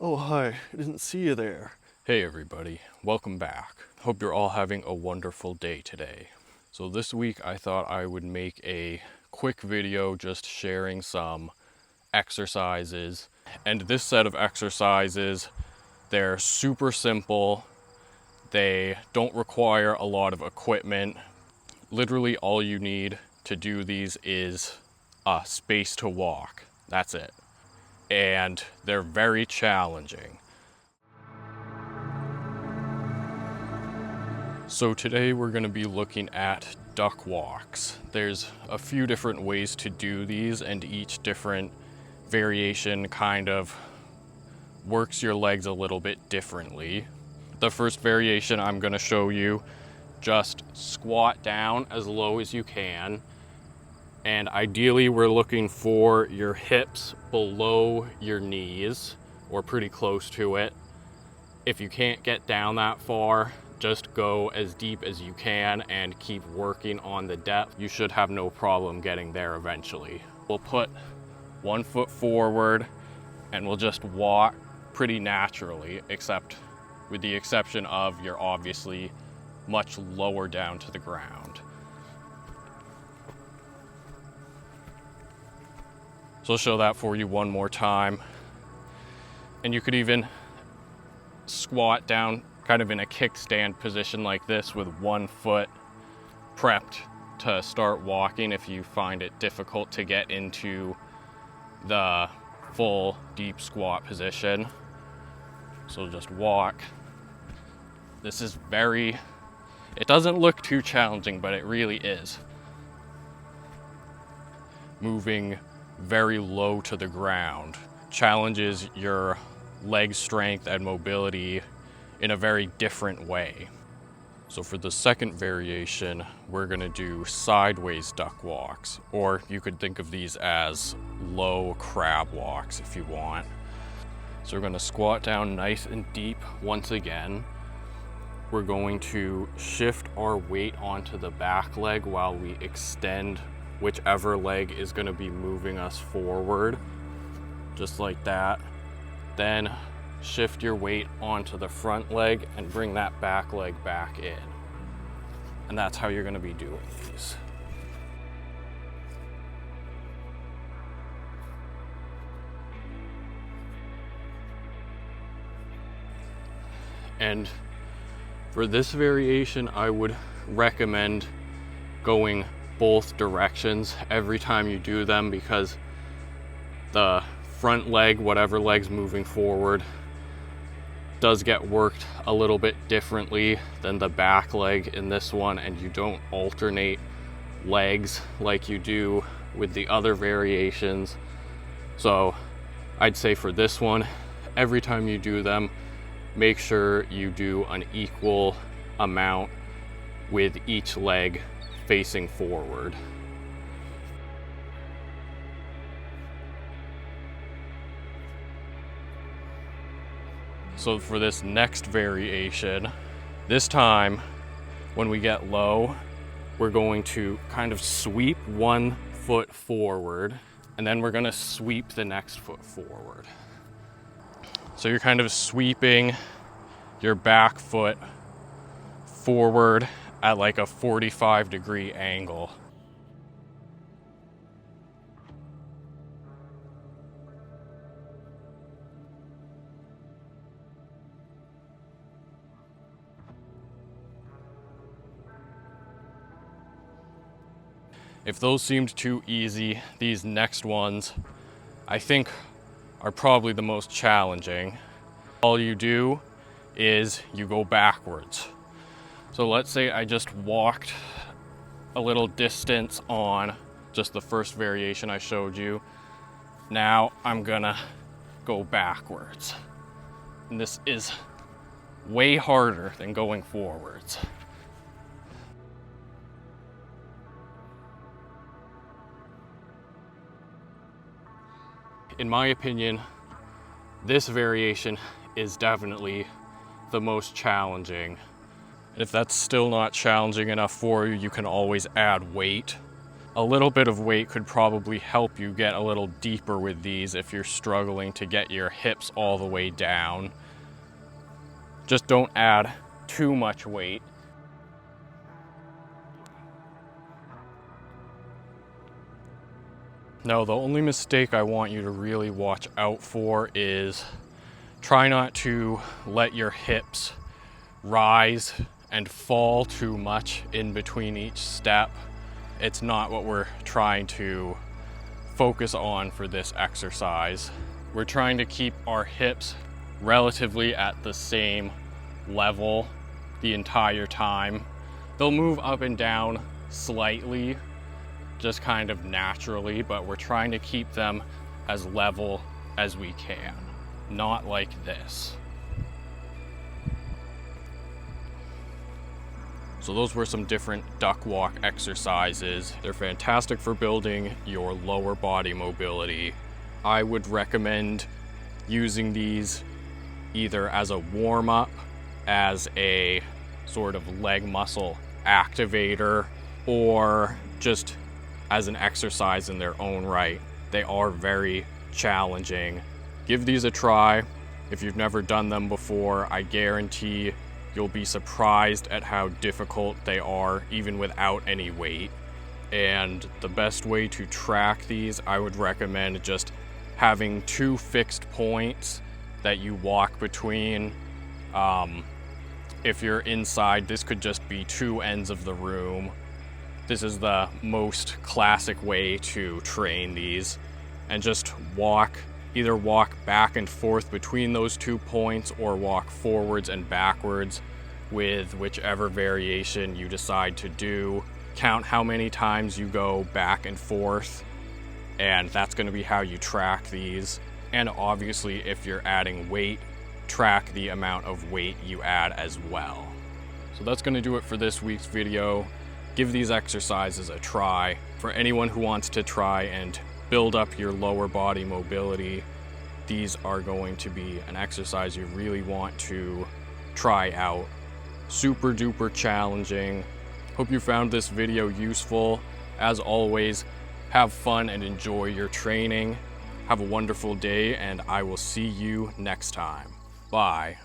Oh, hi. I didn't see you there. Hey everybody, welcome back. Hope you're all having a wonderful day today. So this week I thought I would make a quick video just sharing some exercises. And this set of exercises, they're super simple. They don't require a lot of equipment. Literally all you need to do these is a space to walk. That's it. And they're very challenging. So today we're going to be looking at duck walks. There's a few different ways to do these, and each different variation kind of works your legs a little bit differently. The first variation I'm going to show you, just squat down as low as you can, and ideally we're looking for your hips below your knees or pretty close to it. If you can't get down that far, just go as deep as you can and keep working on the depth. You should have no problem getting there eventually. We'll put one foot forward and we'll just walk pretty naturally, except with the exception of you're obviously much lower down to the ground. So I'll show that for you one more time. And you could even squat down kind of in a kickstand position like this with one foot prepped to start walking if you find it difficult to get into the full deep squat position. So just walk. This is it doesn't look too challenging, but it really is. Moving very low to the ground challenges your leg strength and mobility in a very different way. So for the second variation, we're gonna do sideways duck walks, or you could think of these as low crab walks if you want. So we're gonna squat down nice and deep once again. We're going to shift our weight onto the back leg while we extend whichever leg is gonna be moving us forward, just like that. Then shift your weight onto the front leg and bring that back leg back in. And that's how you're going to be doing these. And for this variation, I would recommend going both directions every time you do them, because the front leg, whatever leg's moving forward, does get worked a little bit differently than the back leg in this one, and you don't alternate legs like you do with the other variations. So I'd say for this one, every time you do them, make sure you do an equal amount with each leg facing forward. So for this next variation, this time when we get low, we're going to kind of sweep one foot forward, and then we're going to sweep the next foot forward. So you're kind of sweeping your back foot forward at like a 45-degree angle. If those seemed too easy, these next ones, I think, are probably the most challenging. All you do is you go backwards. So let's say I just walked a little distance on just the first variation I showed you. Now I'm gonna go backwards. And this is way harder than going forwards. In my opinion, this variation is definitely the most challenging. And if that's still not challenging enough for you, you can always add weight. A little bit of weight could probably help you get a little deeper with these if you're struggling to get your hips all the way down. Just don't add too much weight. No, the only mistake I want you to really watch out for is try not to let your hips rise and fall too much in between each step. It's not what we're trying to focus on for this exercise. We're trying to keep our hips relatively at the same level the entire time. They'll move up and down slightly, just kind of naturally, but we're trying to keep them as level as we can, not like this. So those were some different duck walk exercises. They're fantastic for building your lower body mobility. I would recommend using these either as a warm-up, as a sort of leg muscle activator, or just as an exercise in their own right. They are very challenging. Give these a try. If you've never done them before, I guarantee you'll be surprised at how difficult they are, even without any weight. And the best way to track these, I would recommend just having 2 fixed points that you walk between. If you're inside, this could just be 2 ends of the room. This is the most classic way to train these, and just either walk back and forth between those 2 points or walk forwards and backwards with whichever variation you decide to do. Count how many times you go back and forth, and that's going to be how you track these. And obviously, if you're adding weight, track the amount of weight you add as well. So that's going to do it for this week's video. Give these exercises a try. For anyone who wants to try and build up your lower body mobility, these are going to be an exercise you really want to try out. Super duper challenging. Hope you found this video useful. As always, have fun and enjoy your training. Have a wonderful day, and I will see you next time. Bye.